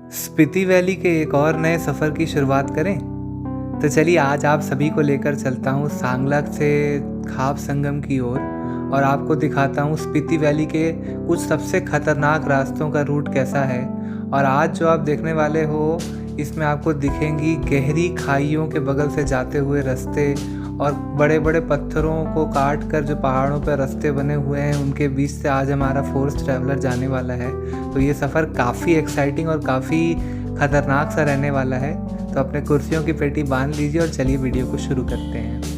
Spiti valley के एक और नए सफ़र की शुरुआत करें। तो चलिए आज आप सभी को लेकर चलता हूँ सांगला से खाप संगम की ओर और आपको दिखाता हूँ स्पीति वैली के कुछ सबसे खतरनाक रास्तों का रूट कैसा है। और आज जो आप देखने वाले हो इसमें आपको दिखेंगी गहरी खाइयों के बगल से जाते हुए रास्ते और बड़े बड़े पत्थरों को काट कर जो पहाड़ों पर रास्ते बने हुए हैं उनके बीच से आज हमारा फोर्स ट्रैवलर जाने वाला है। तो ये सफ़र काफ़ी एक्साइटिंग और काफ़ी ख़तरनाक सा रहने वाला है। तो अपने कुर्सियों की पेटी बांध लीजिए और चलिए वीडियो को शुरू करते हैं।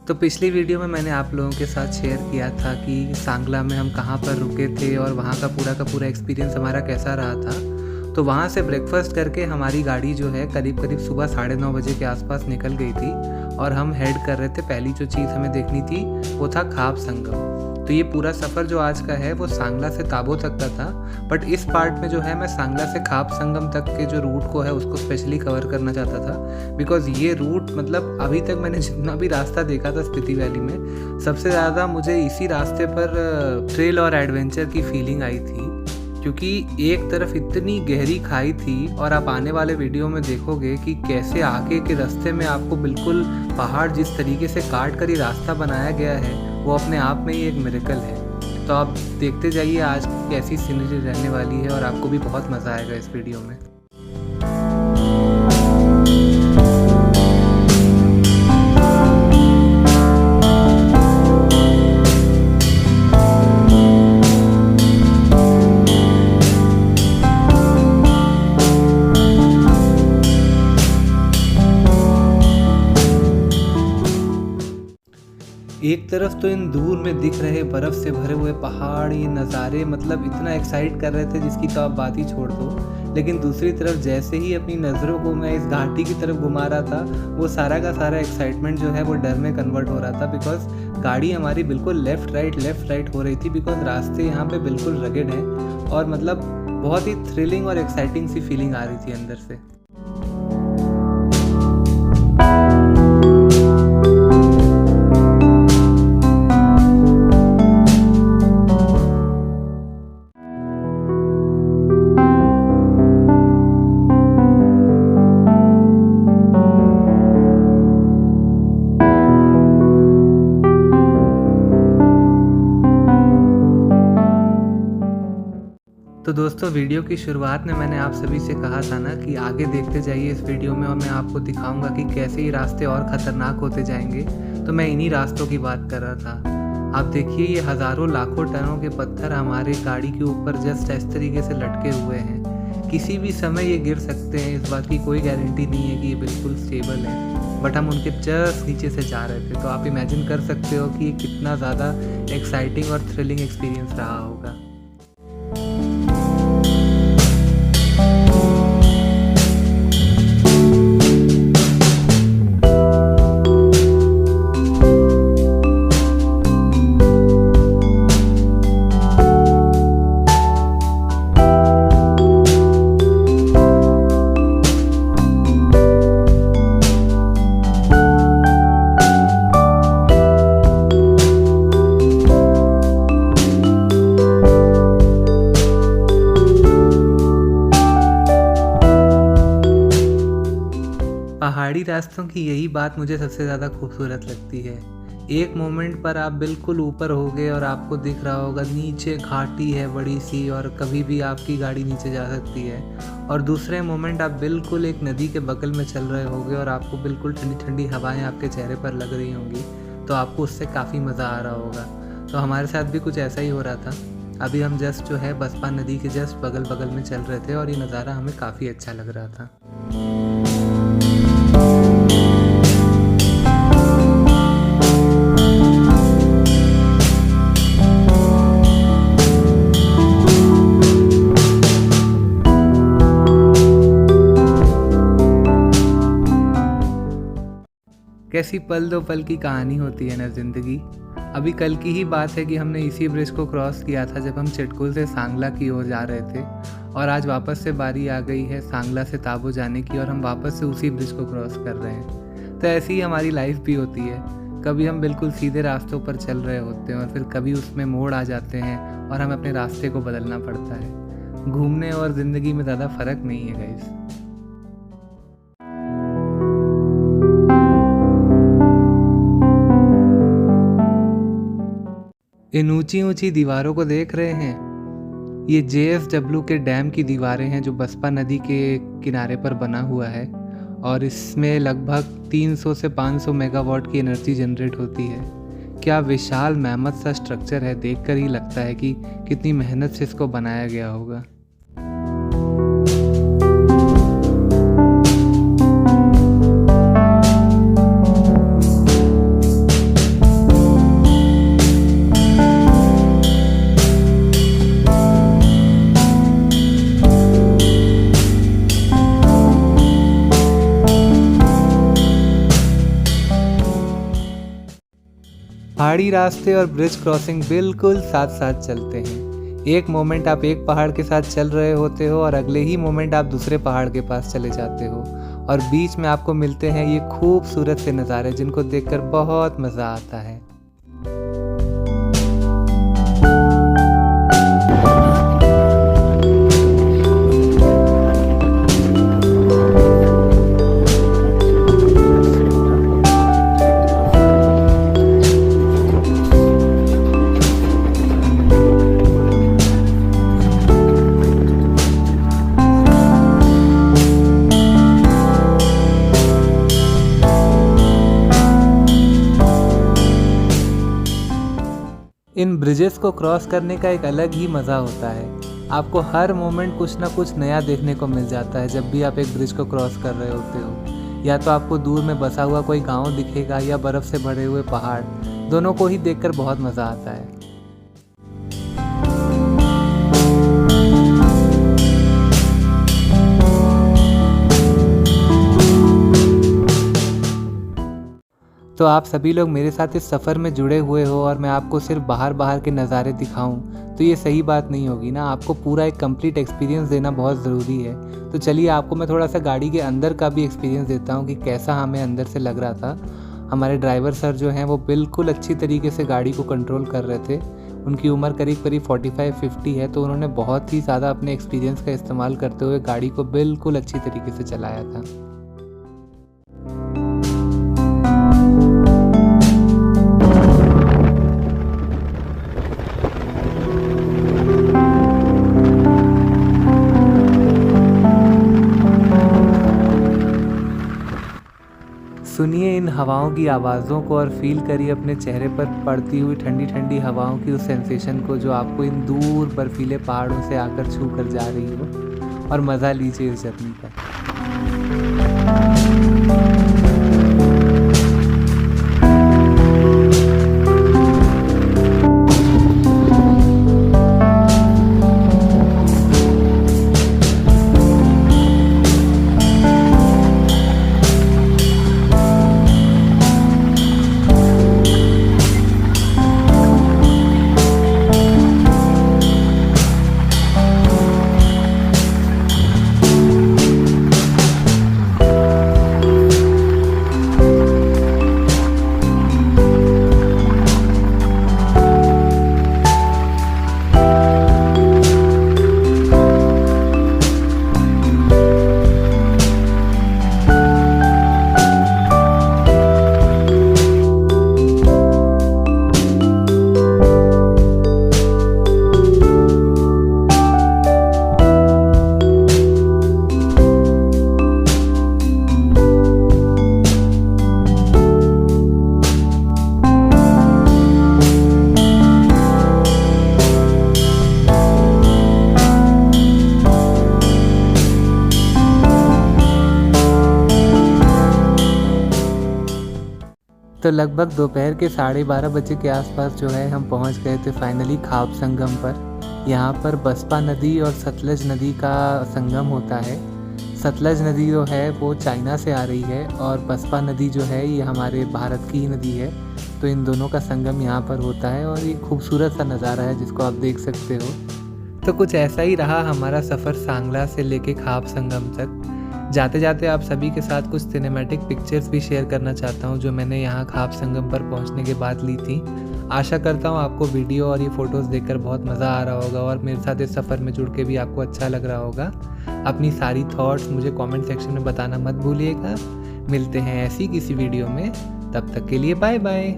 तो पिछली वीडियो में मैंने आप लोगों के साथ शेयर किया था कि सांगला में हम कहाँ पर रुके थे और वहाँ का पूरा एक्सपीरियंस हमारा कैसा रहा था। तो वहाँ से ब्रेकफास्ट करके हमारी गाड़ी जो है करीब सुबह 9:30 बजे के आसपास निकल गई थी और हम हेड कर रहे थे। पहली जो चीज़ हमें देखनी थी वो था खाप संगम। तो ये पूरा सफ़र जो आज का है वो सांगला से ताबो तक का था, बट इस पार्ट में जो है मैं सांगला से खाप संगम तक के जो रूट को है उसको स्पेशली कवर करना चाहता था। बिकॉज़ ये रूट मतलब अभी तक मैंने जितना भी रास्ता देखा था स्पीति वैली में, सबसे ज़्यादा मुझे इसी रास्ते पर थ्रिल और एडवेंचर की फीलिंग आई थी, क्योंकि एक तरफ इतनी गहरी खाई थी और आप आने वाले वीडियो में देखोगे कि कैसे आगे के रास्ते में आपको बिल्कुल पहाड़ जिस तरीके से काट कर ये रास्ता बनाया गया है वो अपने आप में ही एक मिरेकल है। तो आप देखते जाइए आज कैसी सीनरी रहने वाली है और आपको भी बहुत मज़ा आएगा इस वीडियो में। एक तरफ तो इन दूर में दिख रहे बर्फ़ से भरे हुए पहाड़, ये नज़ारे मतलब इतना एक्साइट कर रहे थे जिसकी तो आप बात ही छोड़ दो। लेकिन दूसरी तरफ जैसे ही अपनी नज़रों को मैं इस घाटी की तरफ घुमा रहा था वो सारा का सारा एक्साइटमेंट जो है वो डर में कन्वर्ट हो रहा था। बिकॉज गाड़ी हमारी बिल्कुल लेफ़्ट राइट हो रही थी। बिकॉज रास्ते यहाँ पे बिल्कुल रगेड हैं और मतलब बहुत ही थ्रिलिंग और एक्साइटिंग सी फीलिंग आ रही थी अंदर से। तो दोस्तों वीडियो की शुरुआत में मैंने आप सभी से कहा था ना कि आगे देखते जाइए इस वीडियो में और मैं आपको दिखाऊंगा कि कैसे ये रास्ते और ख़तरनाक होते जाएंगे। तो मैं इन्हीं रास्तों की बात कर रहा था। आप देखिए ये हज़ारों लाखों टनों के पत्थर हमारे गाड़ी के ऊपर जस्ट इस तरीके से लटके हुए हैं। किसी भी समय ये गिर सकते हैं, इस बात की कोई गारंटी नहीं है कि ये बिल्कुल स्टेबल है। बट हम उनके जस्ट नीचे से जा रहे थे। तो आप इमेजिन कर सकते हो कि ये कितना ज़्यादा एक्साइटिंग और थ्रिलिंग एक्सपीरियंस रहा होगा। पहाड़ी रास्तों की यही बात मुझे सबसे ज़्यादा खूबसूरत लगती है। एक मोमेंट पर आप बिल्कुल ऊपर होगे और आपको दिख रहा होगा नीचे घाटी है बड़ी सी और कभी भी आपकी गाड़ी नीचे जा सकती है। और दूसरे मोमेंट आप बिल्कुल एक नदी के बगल में चल रहे होगे और आपको बिल्कुल ठंडी ठंडी हवाएं आपके चेहरे पर लग रही होंगी। तो आपको उससे काफ़ी मज़ा आ रहा होगा। तो हमारे साथ भी कुछ ऐसा ही हो रहा था। अभी हम जस्ट जो है बसपा नदी के जस्ट बगल में चल रहे थे और ये नज़ारा हमें काफ़ी अच्छा लग रहा था। कैसी पल दो पल की कहानी होती है ना ज़िंदगी। अभी कल की ही बात है कि हमने इसी ब्रिज को क्रॉस किया था जब हम चिटकुल से सांगला की ओर जा रहे थे और आज वापस से बारी आ गई है सांगला से ताबो जाने की और हम वापस से उसी ब्रिज को क्रॉस कर रहे हैं। तो ऐसी ही हमारी लाइफ भी होती है। कभी हम बिल्कुल सीधे रास्तों पर चल रहे होते हैं और फिर कभी उसमें मोड़ आ जाते हैं और हमें अपने रास्ते को बदलना पड़ता है। घूमने और ज़िंदगी में ज़्यादा फ़र्क नहीं है गाइस। इन ऊंची ऊंची दीवारों को देख रहे हैं? ये JSW के डैम की दीवारें हैं जो बसपा नदी के किनारे पर बना हुआ है और इसमें लगभग 300 से 500 मेगावाट की एनर्जी जनरेट होती है। क्या विशाल मेहनत सा स्ट्रक्चर है, देखकर ही लगता है कि कितनी मेहनत से इसको बनाया गया होगा। पहाड़ी रास्ते और ब्रिज क्रॉसिंग बिल्कुल साथ साथ चलते हैं। एक मोमेंट आप एक पहाड़ के साथ चल रहे होते हो और अगले ही मोमेंट आप दूसरे पहाड़ के पास चले जाते हो और बीच में आपको मिलते हैं ये खूबसूरत से नज़ारे जिनको देखकर बहुत मज़ा आता है। इन ब्रिजेस को क्रॉस करने का एक अलग ही मज़ा होता है। आपको हर मोमेंट कुछ ना कुछ नया देखने को मिल जाता है जब भी आप एक ब्रिज को क्रॉस कर रहे होते हो। या तो आपको दूर में बसा हुआ कोई गांव दिखेगा या बर्फ़ से भरे हुए पहाड़, दोनों को ही देखकर बहुत मज़ा आता है। तो आप सभी लोग मेरे साथ इस सफ़र में जुड़े हुए हो और मैं आपको सिर्फ बाहर के नज़ारे दिखाऊं तो ये सही बात नहीं होगी ना। आपको पूरा एक कंप्लीट एक्सपीरियंस देना बहुत ज़रूरी है। तो चलिए आपको मैं थोड़ा सा गाड़ी के अंदर का भी एक्सपीरियंस देता हूं कि कैसा हमें अंदर से लग रहा था। हमारे ड्राइवर सर जो हैं वो बिल्कुल अच्छी तरीके से गाड़ी को कंट्रोल कर रहे थे। उनकी उम्र करीब 45-50 है, तो उन्होंने बहुत ही ज़्यादा अपने एक्सपीरियंस का इस्तेमाल करते हुए गाड़ी को बिल्कुल अच्छी तरीके से चलाया था। सुनिए इन हवाओं की आवाज़ों को और फील करिए अपने चेहरे पर पड़ती हुई ठंडी ठंडी हवाओं की उस सेंसेशन को जो आपको इन दूर बर्फीले पहाड़ों से आकर छू कर जा रही हो, और मज़ा लीजिए इस जर्नी का। तो लगभग दोपहर के 12:30 बजे के आसपास जो है हम पहुंच गए थे फाइनली खाब संगम पर। यहाँ पर बसपा नदी और सतलज नदी का संगम होता है। सतलज नदी जो है वो चाइना से आ रही है और बसपा नदी जो है ये हमारे भारत की ही नदी है। तो इन दोनों का संगम यहाँ पर होता है और ये खूबसूरत सा नज़ारा है जिसको आप देख सकते हो। तो कुछ ऐसा ही रहा हमारा सफ़र सांगला से लेके खाब संगम तक। जाते जाते आप सभी के साथ कुछ सिनेमैटिक पिक्चर्स भी शेयर करना चाहता हूँ जो मैंने यहाँ खाप संगम पर पहुँचने के बाद ली थी। आशा करता हूँ आपको वीडियो और ये फ़ोटोज़ देखकर बहुत मज़ा आ रहा होगा और मेरे साथ इस सफ़र में जुड़ के भी आपको अच्छा लग रहा होगा। अपनी सारी थॉट्स मुझे कमेंट सेक्शन में बताना मत भूलिएगा। मिलते हैं ऐसी किसी वीडियो में, तब तक के लिए बाय बाय।